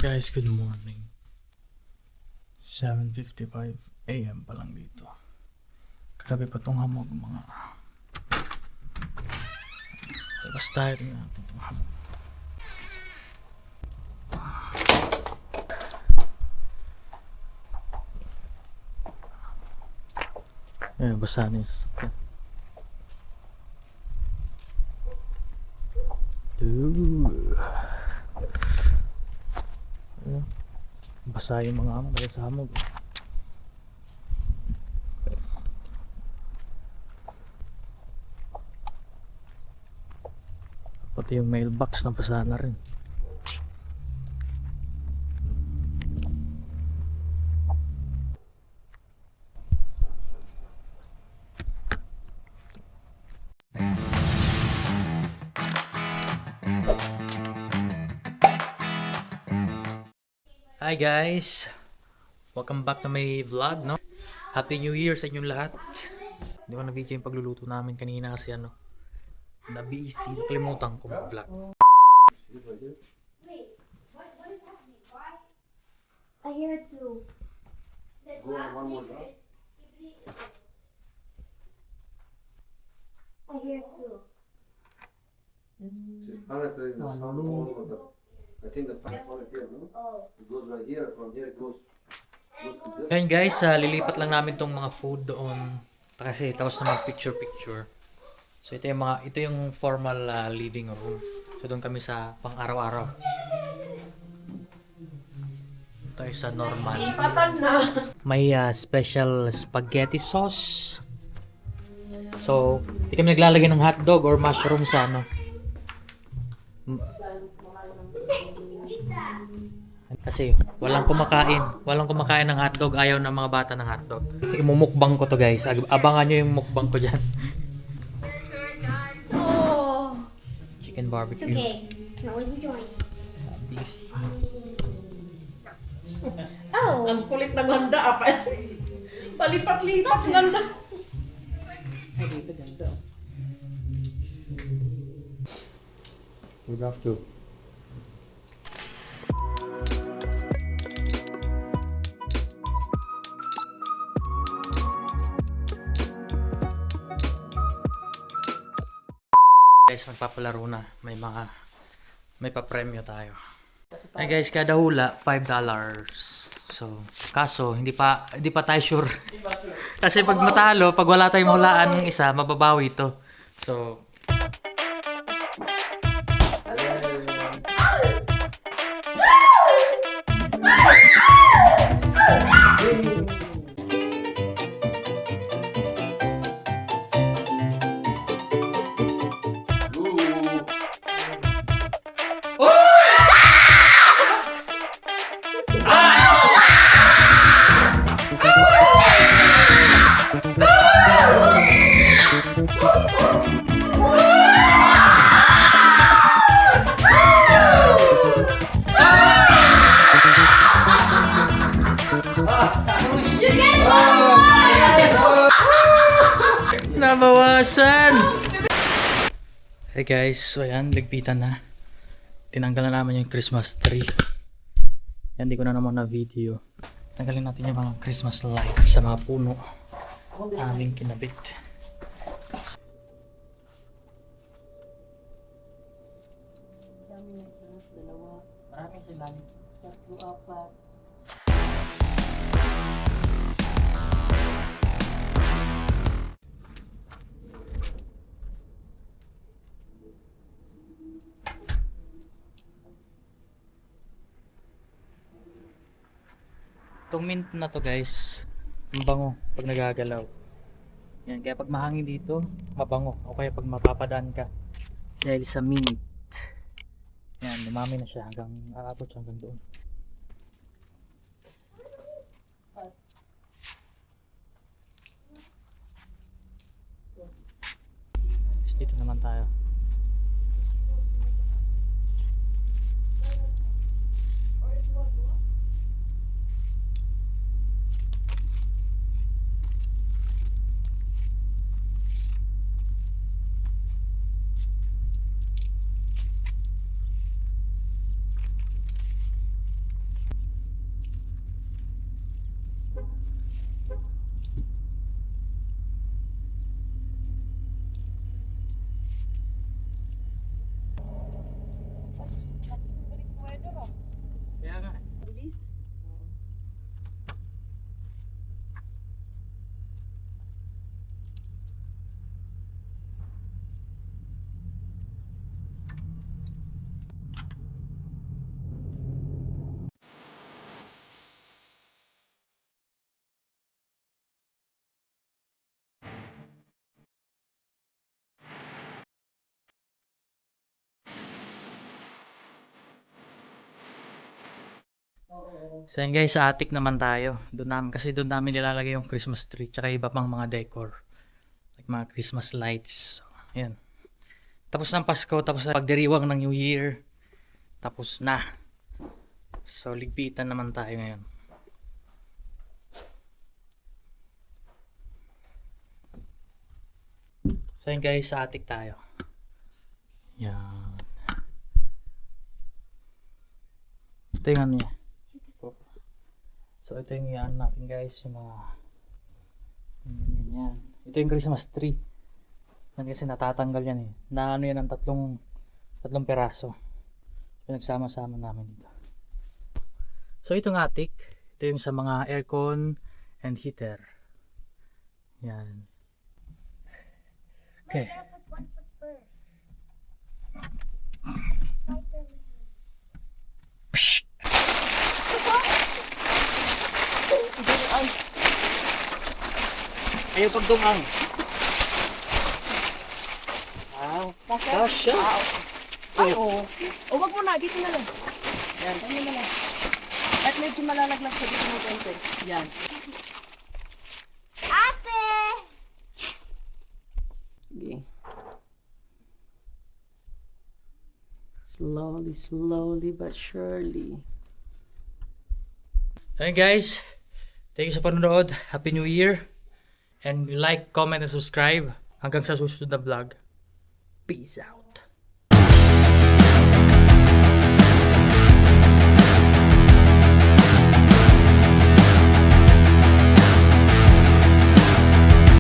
Guys, good morning. 7:55 AM pa lang dito. Kagabi pa tong hamog mga. Labas tayo, tingnan natin tong hamog. Basa na yung sasakyan. Basa yung mga hamog dahil sa hamog. Pati yung mailbox na basa na rin. Hi guys! Welcome back to my vlog, no? Happy New Year sa inyong lahat. Hindi ko na-video yung pagluluto namin kanina kasi na-busy. Nakalimutan ko mag-vlog. Wait, what is happening? Why? I hear it too. Go one more round. I hear it too. She's penetrating the sound all over the. I think the pipe on it here, no? Oh. It goes right here. From here it goes to this. Ngayon guys, lilipat lang namin tong mga food doon. Kasi tapos na mag-picture. So ito yung formal living room. So doon kami sa pang-araw-araw. Tayo sa normal. May special spaghetti sauce. So, hindi kami naglalagay ng hotdog or mushroom sa Kasi walang kumakain ng hotdog, ayaw ng mga bata ng hotdog. Imumukbang ko to guys. Abangan nyo yung mukbang ko dyan. Oh. Chicken It's barbecue. okay. Can always be joined. Beef. Oh. Ang kulit ng handa apa? Palipat-lipat ng handa. Ay, dito ganda. We'd have to. Guys, magpapalaro na. May pa-premyo tayo. Ay guys, kada hula $5. So, kaso hindi pa tayo sure. Kasi pag matalo, pag wala tayong hulaan ng isa, mababawi ito. So, nabawasan! Hey guys, so ayan, ligpitan na. Tinanggal na naman yung Christmas tree. Yan, di ko na naman na video. Tanggalin natin yung mga Christmas lights sa mga puno. Aming kinabit. Marami sila. 3, 4. Itong mint na to guys, ang bango pag nagagalaw. Yan, kaya pag mahangin dito, mabango. O kaya pag mapapadaan ka dahil sa mint. Yan, lumami na siya aabot siya hanggang doon. Tapos dito naman tayo. So yun guys, sa attic naman tayo. Kasi doon namin nilalagay yung Christmas tree. Tsaka iba pang mga decor. Like mga Christmas lights. So, yan. Tapos ng Pasko, tapos na pagdiriwang ng New Year. Tapos na. So ligpitan naman tayo ngayon. So yun guys, sa attic tayo. Yan. Ito yung ano niya. So ito yung yan natin guys, yung mga yan. Ito yung Christmas tree. Yan kasi natatanggal yan eh. Na ano yan ng tatlong peraso. Pinagsama-sama namin dito. So itong attic, ito yung sa mga aircon and heater. Yan. Okay. Put 1 foot first. Ayaw pagdungang. Wow. Kasha. Ay, oo. O, wag mo na. Dito na lang. Yan. Ano na lang. At medyo malalaglag sa dito ng konti. Yan. Ate! Okay. Slowly but surely. Hey guys, thank you sa panonood. Happy New Year. And like, comment, and subscribe. Hanggang sa susunod na vlog. Peace out.